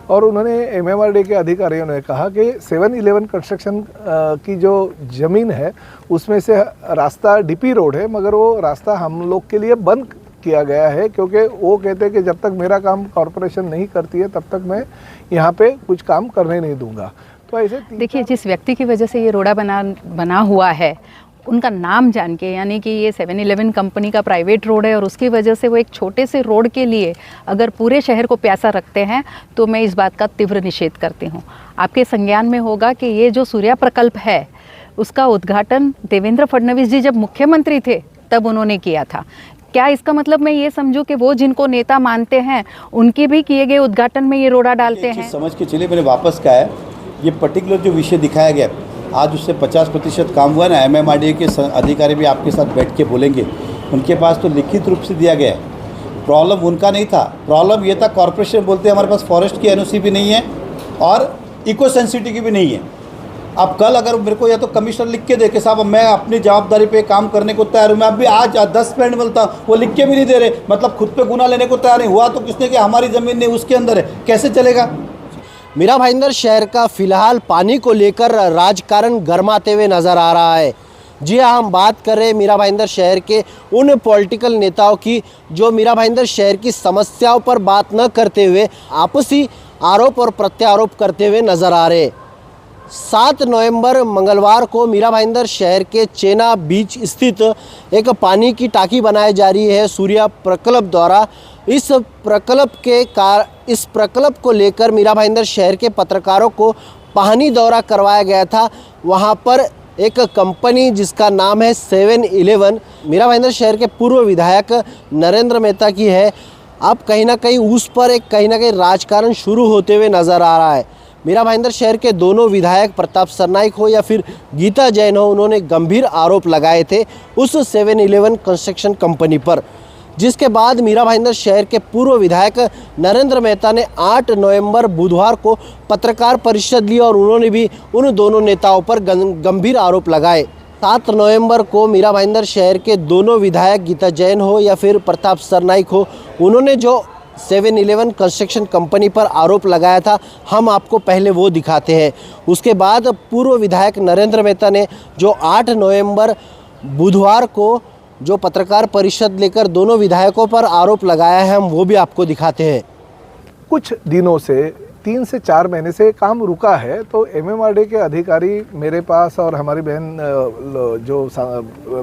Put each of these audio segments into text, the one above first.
और उन्होंने एमएमआरडी के अधिकारियों ने कहा कि 7-11 कंस्ट्रक्शन की जो ज़मीन है उसमें से रास्ता डीपी रोड है, मगर वो रास्ता हम लोग के लिए बंद किया गया है, क्योंकि वो कहते हैं कि जब तक मेरा काम कॉरपोरेशन नहीं करती है तब तक मैं यहाँ पे कुछ काम करने नहीं दूंगा। तो ऐसे देखिए, जिस व्यक्ति की वजह से ये रोड़ा बना हुआ है उनका नाम जान के, यानी कि ये 7-11 कंपनी का प्राइवेट रोड है और उसकी वजह से वो एक छोटे से रोड के लिए अगर पूरे शहर को प्यासा रखते हैं तो मैं इस बात का तीव्र निषेध करती हूँ। आपके संज्ञान में होगा कि ये जो सूर्या प्रकल्प है उसका उद्घाटन देवेंद्र फडणवीस जी जब मुख्यमंत्री थे तब उन्होंने किया था। क्या इसका मतलब मैं ये समझूं कि वो जिनको नेता मानते हैं उनके भी किए गए उद्घाटन में ये रोड़ा डालते हैं? समझ के चलिए, मैंने वापस कहा है ये पर्टिकुलर जो विषय दिखाया गया आज उससे 50% काम हुआ ना। एमएमआरडीए के अधिकारी भी आपके साथ बैठ के बोलेंगे, उनके पास तो लिखित रूप से दिया गया है। प्रॉब्लम उनका नहीं था, प्रॉब्लम ये था कॉर्पोरेशन बोलते हैं हमारे पास फॉरेस्ट की एनओसी भी नहीं है और इको सेंसिटिव की भी नहीं है। अब कल अगर मेरे को या तो कमिश्नर लिख के दे के साहब मैं अपनी जवाबदारी पे काम करने को तैयार हूँ, मैं अभी आज 10 मिनट मिलता वो लिख के भी नहीं दे रहे, मतलब खुद पे गुना लेने को तैयार नहीं हुआ तो किसने कि हमारी ज़मीन नहीं उसके अंदर है, कैसे चलेगा? मीरा भाईंदर शहर का फिलहाल पानी को लेकर राजकारण गरमाते हुए नजर आ रहा है। जी हाँ, हम बात कर रहे हैं मीरा भाईंदर शहर के उन पॉलिटिकल नेताओं की जो मीरा भाईंदर शहर की समस्याओं पर बात न करते हुए आपसी आरोप और प्रत्यारोप करते हुए नजर आ रहे। 7 नवंबर मंगलवार को मीरा भाईंदर शहर के चेना बीच स्थित एक पानी की टाकी बनाई जा रही है सूर्या प्रकल्प द्वारा। इस प्रकल्प को लेकर मीरा भाईंदर शहर के पत्रकारों को पानी दौरा करवाया गया था। वहां पर एक कंपनी जिसका नाम है 7-11 मीरा भाईंदर शहर के पूर्व विधायक नरेंद्र मेहता की है। अब कहीं ना कहीं उस पर एक कहीं ना कहीं राजकारण शुरू होते हुए नज़र आ रहा है। मीरा भाईंदर शहर के दोनों विधायक प्रताप सरनाइक हो या फिर गीता जैन हो, उन्होंने गंभीर आरोप लगाए थे उस 7-11 कंस्ट्रक्शन कंपनी पर, जिसके बाद मीरा भाईंदर शहर के पूर्व विधायक नरेंद्र मेहता ने 8 नवंबर बुधवार को पत्रकार परिषद ली और उन्होंने भी उन दोनों नेताओं पर गंभीर आरोप लगाए। 7 नवंबर को मीरा भाईंदर शहर के दोनों विधायक गीता जैन हो या फिर प्रताप सरनाइक हो, उन्होंने जो 7-11 कंस्ट्रक्शन कंपनी पर आरोप लगाया था, हम आपको पहले वो दिखाते हैं। उसके बाद पूर्व विधायक नरेंद्र मेहता ने जो 8 नवंबर बुधवार को जो पत्रकार परिषद लेकर दोनों विधायकों पर आरोप लगाया है, हम वो भी आपको दिखाते हैं। कुछ दिनों से 3 से 4 महीने से काम रुका है, तो एमएमआरडी के अधिकारी मेरे पास और हमारी बहन जो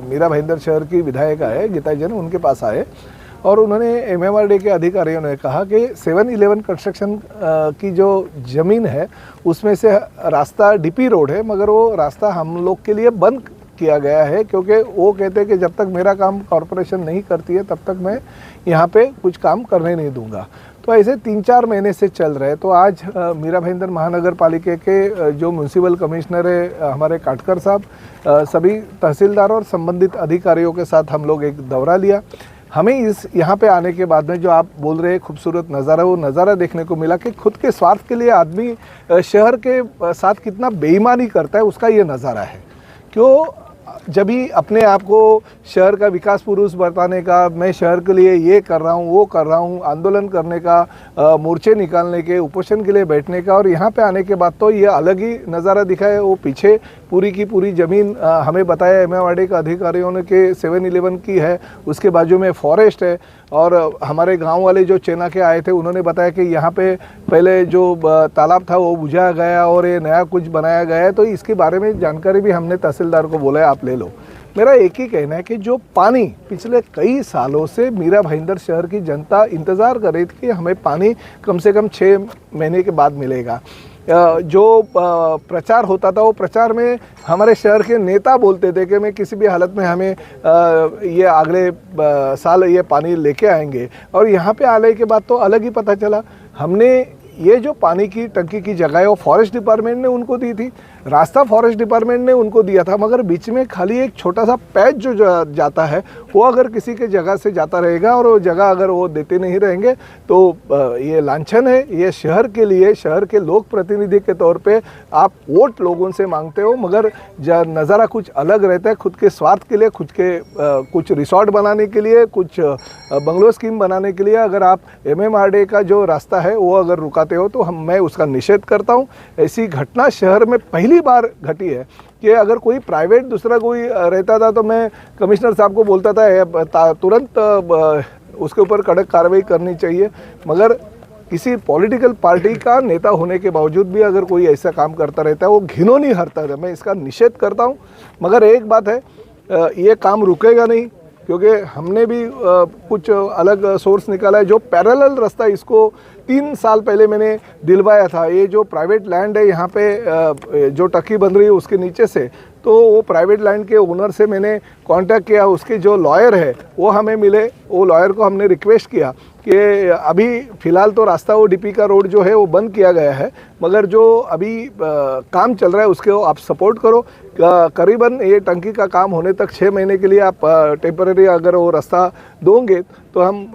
मीरा भाईंदर शहर की विधायिका है गीता जैन, उनके पास आए और उन्होंने एमएमआरडी के अधिकारियों ने कहा कि 7-11 कंस्ट्रक्शन की जो ज़मीन है उसमें से रास्ता डीपी रोड है, मगर वो रास्ता हम लोग के लिए बंद किया गया है, क्योंकि वो कहते हैं कि जब तक मेरा काम कॉरपोरेशन नहीं करती है तब तक मैं यहाँ पे कुछ काम करने नहीं दूंगा। तो ऐसे 3-4 महीने से चल रहे। तो आज मीरा भाईंदर महानगर पालिका के जो म्यूनसिपल कमिश्नर है हमारे काटकर साहब, सभी तहसीलदार और संबंधित अधिकारियों के साथ हम लोग एक दौरा लिया। हमें इस यहाँ पे आने के बाद में जो आप बोल रहे हैं खूबसूरत नज़ारा, वो नज़ारा देखने को मिला कि खुद के स्वार्थ के लिए आदमी शहर के साथ कितना बेईमानी करता है, उसका ये नज़ारा है। क्यों जब भी अपने आप को शहर का विकास पुरुष बताने का, मैं शहर के लिए ये कर रहा हूँ वो कर रहा हूँ, आंदोलन करने का, मोर्चे निकालने के, उपोषण के लिए बैठने का, और यहाँ पे आने के बाद तो ये अलग ही नज़ारा दिखा है। वो पीछे पूरी की पूरी ज़मीन हमें बताया एमएमआरडी के अधिकारियों ने कि 7-11 की है, उसके बाजू में फॉरेस्ट है। और हमारे गांव वाले जो चेना के आए थे उन्होंने बताया कि यहाँ पे पहले जो तालाब था वो बुझाया गया और ये नया कुछ बनाया गया है। तो इसके बारे में जानकारी भी हमने तहसीलदार को बोला है, आप ले लो। मेरा एक ही कहना है कि जो पानी पिछले कई सालों से मीरा भाईंदर शहर की जनता इंतज़ार कर रही थी कि हमें पानी कम से कम 6 महीने के बाद मिलेगा, जो प्रचार होता था वो प्रचार में हमारे शहर के नेता बोलते थे कि मैं किसी भी हालत में हमें ये अगले साल ये पानी लेके आएंगे, और यहाँ पे आने के बाद तो अलग ही पता चला। हमने ये जो पानी की टंकी की जगह है वो फॉरेस्ट डिपार्टमेंट ने उनको दी थी, रास्ता फॉरेस्ट डिपार्टमेंट ने उनको दिया था, मगर बीच में खाली एक छोटा सा पैच जो जाता है वो अगर किसी के जगह से जाता रहेगा और वो जगह अगर वो देते नहीं रहेंगे तो ये लांछन है। ये शहर के लिए, शहर के लोक प्रतिनिधि के तौर पे आप वोट लोगों से मांगते हो, मगर नज़ारा कुछ अलग रहता है। खुद के स्वार्थ के लिए, खुद के कुछ रिसोर्ट बनाने के लिए, कुछ बंगलो स्कीम बनाने के लिए अगर आप एमएमआरडी का जो रास्ता है वो अगर रुका पाते हो तो मैं उसका निषेध करता हूँ। ऐसी घटना शहर में पहली बार घटी है कि अगर कोई प्राइवेट दूसरा कोई रहता था तो मैं कमिश्नर साहब को बोलता था तुरंत उसके ऊपर कड़क कार्रवाई करनी चाहिए, मगर किसी पॉलिटिकल पार्टी का नेता होने के बावजूद भी अगर कोई ऐसा काम करता रहता है वो घिनौनी हरकत है, मैं इसका निषेध करता हूँ। मगर एक बात है, ये काम रुकेगा नहीं, क्योंकि हमने भी कुछ अलग सोर्स निकाला है। जो पैरेलल रास्ता इसको 3 साल पहले मैंने दिलवाया था, ये जो प्राइवेट लैंड है यहाँ पे जो टक्की बन रही है उसके नीचे से, तो वो प्राइवेट लैंड के ओनर से मैंने कांटेक्ट किया, उसके जो लॉयर है वो हमें मिले, वो लॉयर को हमने रिक्वेस्ट किया कि अभी फ़िलहाल तो रास्ता वो डीपी का रोड जो है वो बंद किया गया है, मगर जो अभी काम चल रहा है उसके आप सपोर्ट करो। करीबन ये टंकी का काम होने तक 6 महीने के लिए आप टेम्परेरी अगर वो रास्ता दोगे तो हम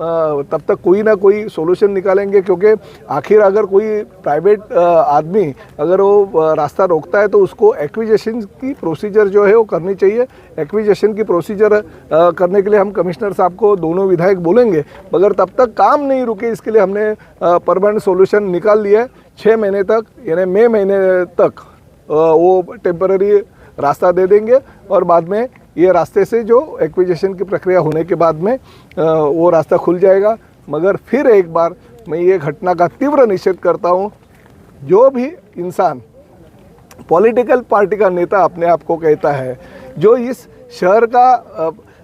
तब तक कोई ना कोई सोल्यूशन निकालेंगे, क्योंकि आखिर अगर कोई प्राइवेट आदमी अगर वो रास्ता रोकता है तो उसको एक्विजिशन की प्रोसीजर जो है वो करनी चाहिए। एक्विजिशन की प्रोसीजर करने के लिए हम कमिश्नर साहब को दोनों विधायक बोलेंगे, मगर तब तक काम नहीं रुके इसके लिए हमने परमानेंट सोल्यूशन निकाल लिया है। 6 महीने तक यानी मई महीने तक वो टेम्पररी रास्ता दे देंगे और बाद में ये रास्ते से जो एक्विजिशन की प्रक्रिया होने के बाद में वो रास्ता खुल जाएगा। मगर फिर एक बार मैं ये घटना का तीव्र निषेध करता हूँ। जो भी इंसान पॉलिटिकल पार्टी का नेता अपने आप को कहता है, जो इस शहर का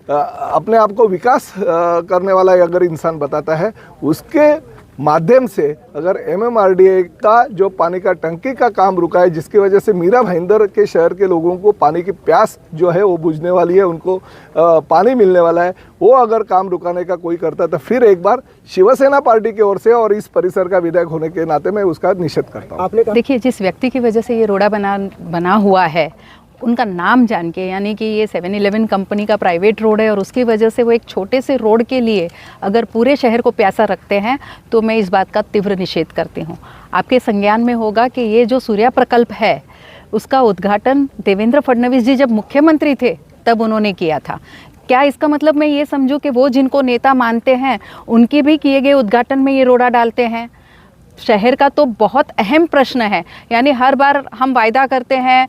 अपने आप को विकास करने वाला अगर इंसान बताता है, उसके माध्यम से अगर MMRDA का जो पानी का टंकी का काम रुका है, जिसकी वजह से मीरा भाईंदर के शहर के लोगों को पानी की प्यास जो है वो बुझने वाली है, उनको पानी मिलने वाला है, वो अगर काम रुकाने का कोई करता तो फिर एक बार शिवसेना पार्टी की ओर से और इस परिसर का विधायक होने के नाते मैं उसका निषेध करता हूँ। देखिए, जिस व्यक्ति की वजह से ये रोड़ा बना हुआ है, उनका नाम जान के, यानी कि ये 7-Eleven कंपनी का प्राइवेट रोड है और उसकी वजह से वो एक छोटे से रोड के लिए अगर पूरे शहर को प्यासा रखते हैं तो मैं इस बात का तीव्र निषेध करती हूँ। आपके संज्ञान में होगा कि ये जो सूर्या प्रकल्प है उसका उद्घाटन देवेंद्र फडणवीस जी जब मुख्यमंत्री थे तब उन्होंने किया था। क्या इसका मतलब मैं ये समझूं कि वो जिनको नेता मानते हैं उनके भी किए गए उद्घाटन में ये रोड़ा डालते हैं? शहर का तो बहुत अहम प्रश्न है। यानी हर बार हम वायदा करते हैं,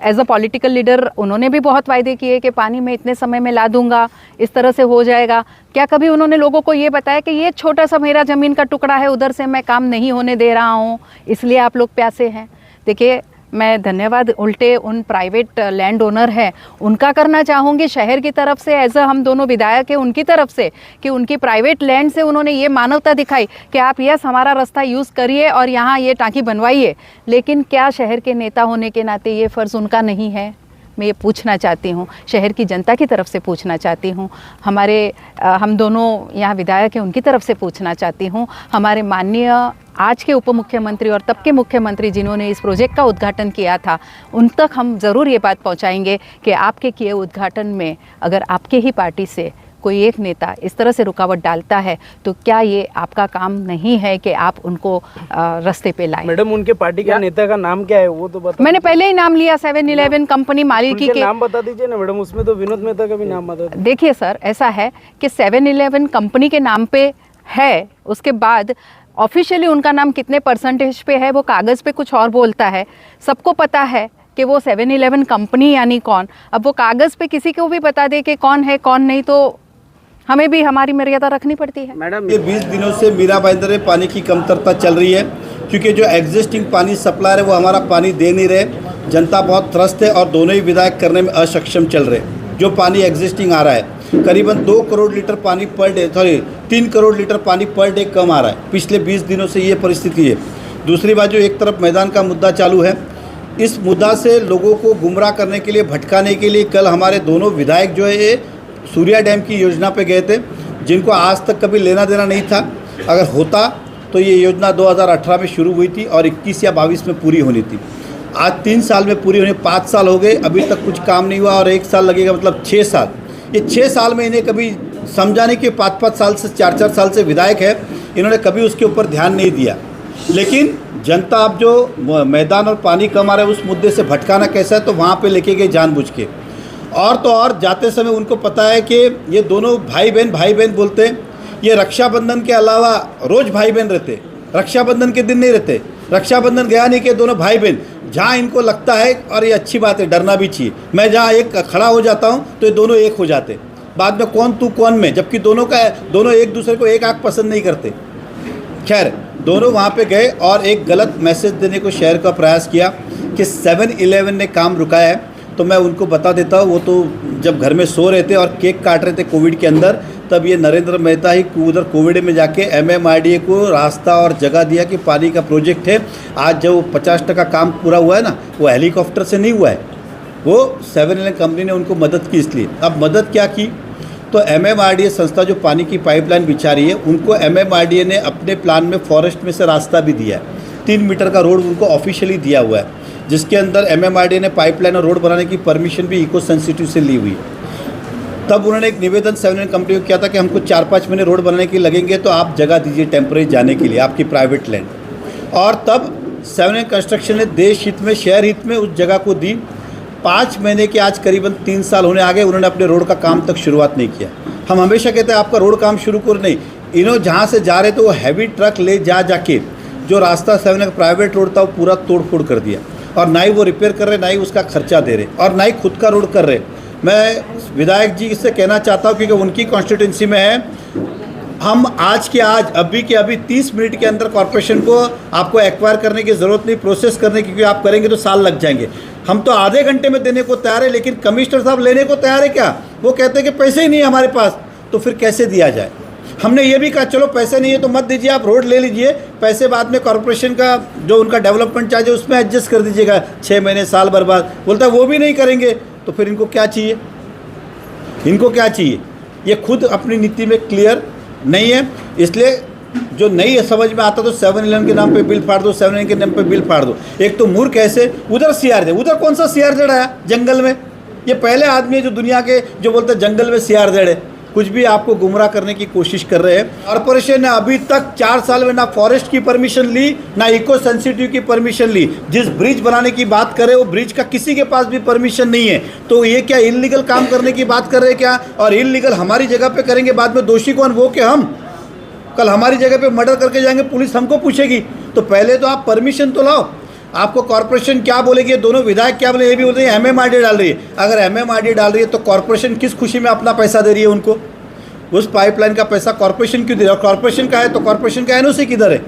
एज अ पॉलिटिकल लीडर उन्होंने भी बहुत वायदे किए कि पानी में इतने समय में ला दूंगा, इस तरह से हो जाएगा। क्या कभी उन्होंने लोगों को ये बताया कि ये छोटा सा मेरा ज़मीन का टुकड़ा है, उधर से मैं काम नहीं होने दे रहा हूँ, इसलिए आप लोग प्यासे हैं? देखिए, मैं धन्यवाद उल्टे उन प्राइवेट लैंड ओनर हैं उनका करना चाहूँगी शहर की तरफ से, एज हम दोनों विधायक हैं उनकी तरफ से, कि उनकी प्राइवेट लैंड से उन्होंने ये मानवता दिखाई कि आप यस हमारा रास्ता यूज़ करिए और यहाँ ये टांकी बनवाइए। लेकिन क्या शहर के नेता होने के नाते ये फ़र्ज़ उनका नहीं है? मैं ये पूछना चाहती हूँ, शहर की जनता की तरफ से पूछना चाहती हूँ, हम दोनों यहाँ विधायक हैं उनकी तरफ से पूछना चाहती हूँ, हमारे माननीय आज के उप मुख्यमंत्री और तब के मुख्यमंत्री जिन्होंने इस प्रोजेक्ट का उद्घाटन किया था, उन तक हम ज़रूर ये बात पहुँचाएंगे कि आपके किए उद्घाटन में अगर आपके ही पार्टी से कोई एक नेता इस तरह से रुकावट डालता है तो क्या ये आपका काम नहीं है कि आप उनको रास्ते पे लाएं? मैडम, उनके पार्टी के नेता का नाम क्या है वो तो बता। मैंने पहले ही नाम लिया, 7-Eleven कंपनी मालिकी के नाम बता दीजिए ना मैडम, उसमें तो विनोद मेहता का भी नाम बता दीजिए। देखिए सर, ऐसा है कि 7-Eleven कंपनी के नाम पे है, उसके बाद ऑफिशियली उनका नाम कितने परसेंटेज पे है वो कागज़ पे कुछ और बोलता है। सबको पता है कि वो 7-Eleven कंपनी यानी कौन। अब वो कागज़ पे किसी को भी बता दे कि कौन है कौन नहीं, तो हमें भी हमारी मर्यादा रखनी पड़ती है। मैडम, ये 20 दिनों से मीरा भाईंदर में पानी की कमतरता चल रही है, क्योंकि जो एग्जिस्टिंग पानी सप्लायर है वो हमारा पानी दे नहीं रहे। जनता बहुत त्रस्त है और दोनों ही विधायक करने में असक्षम चल रहे। जो पानी एग्जिस्टिंग आ रहा है करीबन 2 करोड़ लीटर पानी पर डे, 3 करोड़ लीटर पानी पर डे कम आ रहा है। पिछले 20 दिनों से ये परिस्थिति है। दूसरी बात, जो एक तरफ मैदान का मुद्दा चालू है, इस मुद्दा से लोगों को गुमराह करने के लिए, भटकाने के लिए कल हमारे दोनों विधायक जो है सूर्या डैम की योजना पे गए थे, जिनको आज तक कभी लेना देना नहीं था। अगर होता तो ये योजना 2018 में शुरू हुई थी और 21 या 22 में पूरी होनी थी। आज 3 साल में पूरी होने 5 साल हो गए, अभी तक कुछ काम नहीं हुआ और 1 साल लगेगा, मतलब 6 साल। ये 6 साल में इन्हें कभी समझा नहीं कि 5-5 साल से 4-4 साल से विधायक है, इन्होंने कभी उसके ऊपर ध्यान नहीं दिया। लेकिन जनता अब जो मैदान और पानी कम आ रहा है उस मुद्दे से भटकाना कैसा है, तो वहाँ पे लेके गए जानबूझ के। और तो और जाते समय उनको पता है कि ये दोनों भाई बहन बोलते हैं, ये रक्षाबंधन के अलावा रोज़ भाई बहन रहते। रक्षाबंधन के दिन नहीं रहते, रक्षाबंधन गया नहीं कि दोनों भाई बहन, जहाँ इनको लगता है, और ये अच्छी बात है, डरना भी चाहिए, मैं जहाँ एक खड़ा हो जाता हूँ तो ये दोनों एक हो जाते, बाद में कौन तू कौन मैं, जबकि दोनों एक दूसरे को एक आंख पसंद नहीं करते। खैर, दोनों वहाँ पे गए और एक गलत मैसेज देने को शहर का प्रयास किया कि 7-Eleven ने काम रुकाया है। तो मैं उनको बता देता हूँ, वो तो जब घर में सो रहे थे और केक काट रहे थे कोविड के अंदर, तब ये नरेंद्र मेहता ही उधर कोविड में जाके MMRDA को रास्ता और जगह दिया कि पानी का प्रोजेक्ट है। आज जो 50% काम पूरा हुआ है ना, वो हेलीकॉप्टर से नहीं हुआ है, वो 7-Eleven कंपनी ने उनको मदद की। इसलिए अब मदद क्या की, तो MMRDA संस्था जो पानी की पाइपलाइन बिछा रही है, उनको MMRDA ने अपने प्लान में फॉरेस्ट में से रास्ता भी दिया है। 3 मीटर का रोड उनको ऑफिशियली दिया हुआ है, जिसके अंदर MMRDA ने पाइपलाइन और रोड बनाने की परमिशन भी इको सेंसिटिव से ली हुई। तब उन्होंने एक निवेदन 7-Eleven कंपनी को किया था कि हमको 4-5 महीने रोड बनाने के लगेंगे, तो आप जगह दीजिए टेम्परेरी जाने के लिए, आपकी प्राइवेट लैंड। और तब 7-Eleven कंस्ट्रक्शन ने देश हित में, शहर हित में उस जगह को दी। 5 महीने के आज करीबन 3 साल होने आ गए, उन्होंने अपने रोड का काम तक शुरुआत नहीं किया। हम हमेशा कहते हैं आपका रोड काम शुरू करो, नहीं, इन्हों जहाँ से जा रहे थे वो हैवी ट्रक ले जाके जो रास्ता 7-Eleven का प्राइवेट रोड था वो पूरा तोड़ फोड़ कर दिया, और ना ही वो रिपेयर कर रहे, ना ही उसका खर्चा दे रहे, और ना ही खुद का रोड कर रहे। मैं विधायक जी से कहना चाहता हूँ, क्योंकि उनकी कॉन्स्टिट्यूंसी में है, हम आज के आज, अभी के अभी 30 मिनट के अंदर कॉर्पोरेशन को आपको एक्वायर करने की ज़रूरत नहीं, प्रोसेस करने की, क्योंकि आप करेंगे तो साल लग जाएंगे। हम तो आधे घंटे में देने को तैयार है, लेकिन कमिश्नर साहब लेने को तैयार है क्या? वो कहते हैं कि पैसे ही नहीं है हमारे पास, तो फिर कैसे दिया जाए? हमने ये भी कहा चलो पैसे नहीं है तो मत दीजिए, आप रोड ले लीजिए, पैसे बाद में कॉर्पोरेशन का जो उनका डेवलपमेंट चार्ज है उसमें एडजस्ट कर दीजिएगा, 6 महीने साल बर्बाद। बोलता है वो भी नहीं करेंगे, तो फिर इनको क्या चाहिए? इनको क्या चाहिए? ये खुद अपनी नीति में क्लियर नहीं है, इसलिए जो नहीं है समझ में आता तो 7-Eleven के नाम पे बिल फाड़ दो, 7-Eleven के नाम पे बिल फाड़ दो। एक तो मूर्ख ऐसे, उधर CRZ, उधर कौन सा CRZ आया जंगल में? ये पहले आदमी है जो दुनिया के जो बोलते हैं जंगल में CRZ है। कुछ भी आपको गुमराह करने की कोशिश कर रहे हैं। कॉर्पोरेशन ने अभी तक 4 साल में ना फॉरेस्ट की परमिशन ली, ना इको सेंसिटिव की परमिशन ली। जिस ब्रिज बनाने की बात कर रहे हो, ब्रिज का किसी के पास भी परमिशन नहीं है। तो ये क्या इलीगल काम करने की बात कर रहे हैं क्या? और इलीगल हमारी जगह पे करेंगे, बाद में दोषी कौन? वो क्या हम? कल हमारी जगह पे मर्डर करके जाएंगे, पुलिस हमको पूछेगी। तो पहले तो आप परमिशन तो लाओ। आपको कॉर्पोरेशन क्या बोलेगी, दोनों विधायक क्या बोले, ये भी बोलते हैं MMRDA डाल रही है। अगर MMRDA डाल रही है तो कॉर्पोरेशन किस खुशी में अपना पैसा दे रही है उनको? उस पाइपलाइन का पैसा कॉर्पोरेशन क्यों दे रहा है? कॉर्पोरेशन का है तो कॉर्पोरेशन का NOC किधर है?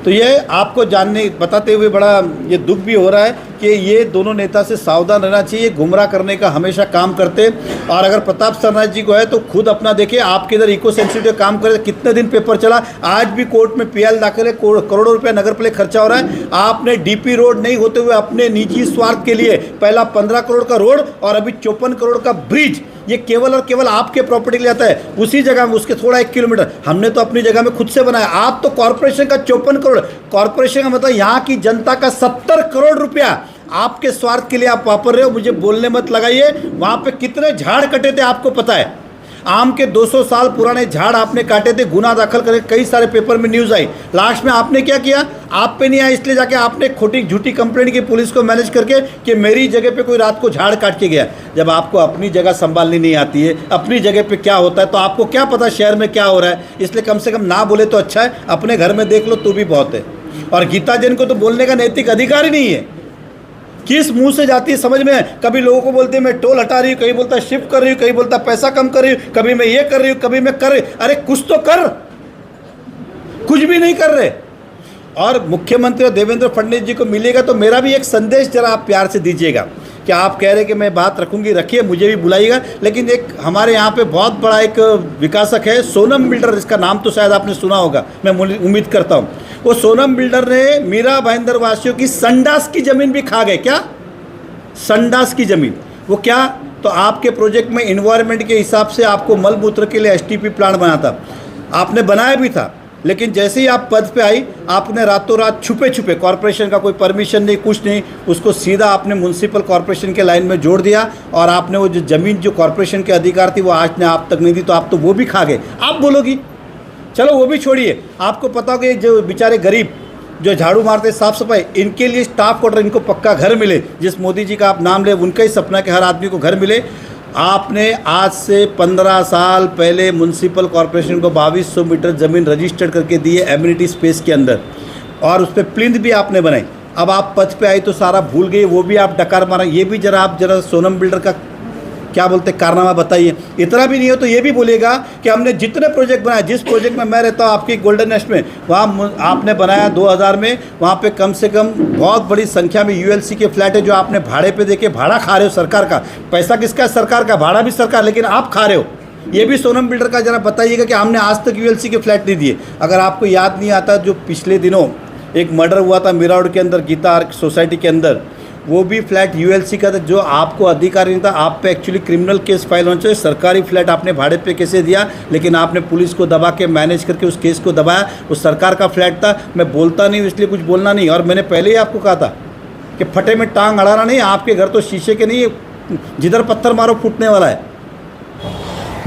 तो ये आपको जानने बताते हुए बड़ा ये दुख भी हो रहा है कि ये दोनों नेता से सावधान रहना चाहिए। गुमराह करने का हमेशा काम करते। और अगर प्रताप सरनाथ जी को है तो खुद अपना देखिए, आपके इधर इको सेंसिटिव काम करे, कितने दिन पेपर चला, आज भी कोर्ट में PL दाखिल है, करोड़ों रुपया नगर पालिका खर्चा हो रहा है। आपने DP रोड नहीं होते हुए अपने निजी स्वार्थ के लिए पहला 15 करोड़ का रोड और अभी 54 करोड़ का ब्रिज, ये केवल और केवल आपके प्रॉपर्टी के लिए आता है। उसी जगह में उसके थोड़ा 1 किलोमीटर हमने तो अपनी जगह में खुद से बनाया। आप तो कॉर्पोरेशन का 54 करोड़, कॉर्पोरेशन का मतलब यहाँ की जनता का 70 करोड़ रुपया आपके स्वार्थ के लिए आप वापर रहे हो। मुझे बोलने मत लगाइए। वहाँ पे कितने झाड़ कटे थे आपको पता है? आम के 200 साल पुराने झाड़ आपने काटे थे, गुना दाखिल करके कई सारे पेपर में न्यूज़ आई। लास्ट में आपने क्या किया? आप पे नहीं आया इसलिए जाके आपने खोटी झूठी कंप्लेंट की पुलिस को मैनेज करके कि मेरी जगह पे कोई रात को झाड़ काट के गया। जब आपको अपनी जगह संभालनी नहीं आती है, अपनी जगह पे क्या होता है, तो आपको क्या पता शहर में क्या हो रहा है? इसलिए कम से कम ना बोले तो अच्छा है, अपने घर में देख लो तो भी बहुत है। और गीता जैन को तो बोलने का नैतिक अधिकार ही नहीं है। किस मुंह से जाती है समझ में? कभी लोगों को बोलते हैं मैं टोल हटा रही हूँ, कहीं बोलता है शिफ्ट कर रही हूँ, कहीं बोलता है पैसा कम कर रही हूँ, कभी मैं ये कर रही हूँ, कभी मैं कर रही। अरे कुछ तो कर, कुछ भी नहीं कर रहे। और मुख्यमंत्री देवेंद्र फडणवीस जी को मिलेगा तो मेरा भी एक संदेश जरा आप प्यार से दीजिएगा कि आप कह रहे कि मैं बात रखूंगी, रखिए, मुझे भी बुलाइएगा। लेकिन एक हमारे यहाँ पे बहुत बड़ा एक विकासक है सोनम बिल्डर, इसका नाम तो शायद आपने सुना होगा, मैं उम्मीद करता हूँ। वो सोनम बिल्डर ने मीरा भाईंदर वासियों की संडास की ज़मीन भी खा गए। क्या? संडास की ज़मीन। वो क्या? तो आपके प्रोजेक्ट में इन्वायरमेंट के हिसाब से आपको मल मूत्र के लिए STP प्लांट बना था, आपने बनाया भी था। लेकिन जैसे ही आप पद पे आई, आपने रातों रात छुपे छुपे, कॉर्पोरेशन का कोई परमिशन नहीं, कुछ नहीं, उसको सीधा आपने म्यूनसिपल कॉर्पोरेशन के लाइन में जोड़ दिया। और आपने वो जो ज़मीन जो कॉर्पोरेशन के अधिकार थी वो आज ने आप तक नहीं दी, तो आप तो वो भी खा गए। आप बोलोगी चलो वो भी छोड़िए, आपको पता होगा जो बेचारे गरीब जो झाड़ू मारते, साफ सफाई, इनके लिए स्टाफ क्वार्टर, इनको पक्का घर मिले, जिस मोदी जी का आप नाम ले, उनका ही सपना है कि हर आदमी को घर मिले। आपने आज से 15 साल पहले म्युनिसिपल कॉरपोरेशन को 2200 मीटर ज़मीन रजिस्टर्ड करके दी है एमिनिटी स्पेस के अंदर, और उस पर प्लिंथ भी आपने बनाई। अब आप पथ पे आई तो सारा भूल गई, वो भी आप डकार मारा। ये भी आप जरा सोनम बिल्डर का क्या बोलते कारनामा बताइए। इतना भी नहीं हो तो ये भी बोलेगा कि हमने जितने प्रोजेक्ट बनाए, जिस प्रोजेक्ट में मैं रहता हूँ आपकी गोल्डन नेस्ट में, वहाँ आपने बनाया 2000 में, वहाँ पे कम से कम बहुत बड़ी संख्या में यूएलसी के फ्लैट है जो आपने भाड़े पे देके भाड़ा खा रहे हो। सरकार का पैसा किसका है? सरकार का, भाड़ा भी सरकार, लेकिन आप खा रहे हो। ये भी सोनम बिल्डर का जरा बताइएगा कि हमने आज तक यूएलसी के फ्लैट नहीं दिए। अगर आपको याद नहीं आता, जो पिछले दिनों एक मर्डर हुआ था मीरा रोड के अंदर, गीता आर्क सोसाइटी के अंदर, वो भी फ्लैट यूएलसी का था, जो आपको अधिकार नहीं था। आप पे एक्चुअली क्रिमिनल केस फाइल होना चाहिए। सरकारी फ्लैट आपने भाड़े पे कैसे दिया? लेकिन आपने पुलिस को दबा के मैनेज करके उस केस को दबाया। वो सरकार का फ्लैट था। मैं बोलता नहीं इसलिए कुछ बोलना नहीं, और मैंने पहले ही आपको कहा था कि फटे में टांग अड़ाना नहीं। आपके घर तो शीशे के नहीं, जिधर पत्थर मारो फूटने वाला है।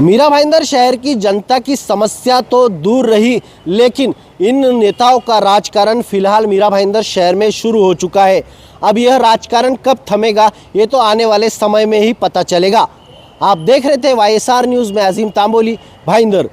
मीरा भाईंदर शहर की जनता की समस्या तो दूर रही, लेकिन इन नेताओं का राजकारण फिलहाल मीरा भाईंदर शहर में शुरू हो चुका है। अब यह राजकारण कब थमेगा ये तो आने वाले समय में ही पता चलेगा। आप देख रहे थे YSR न्यूज़ में अजीम तांबोली, भाईंदर।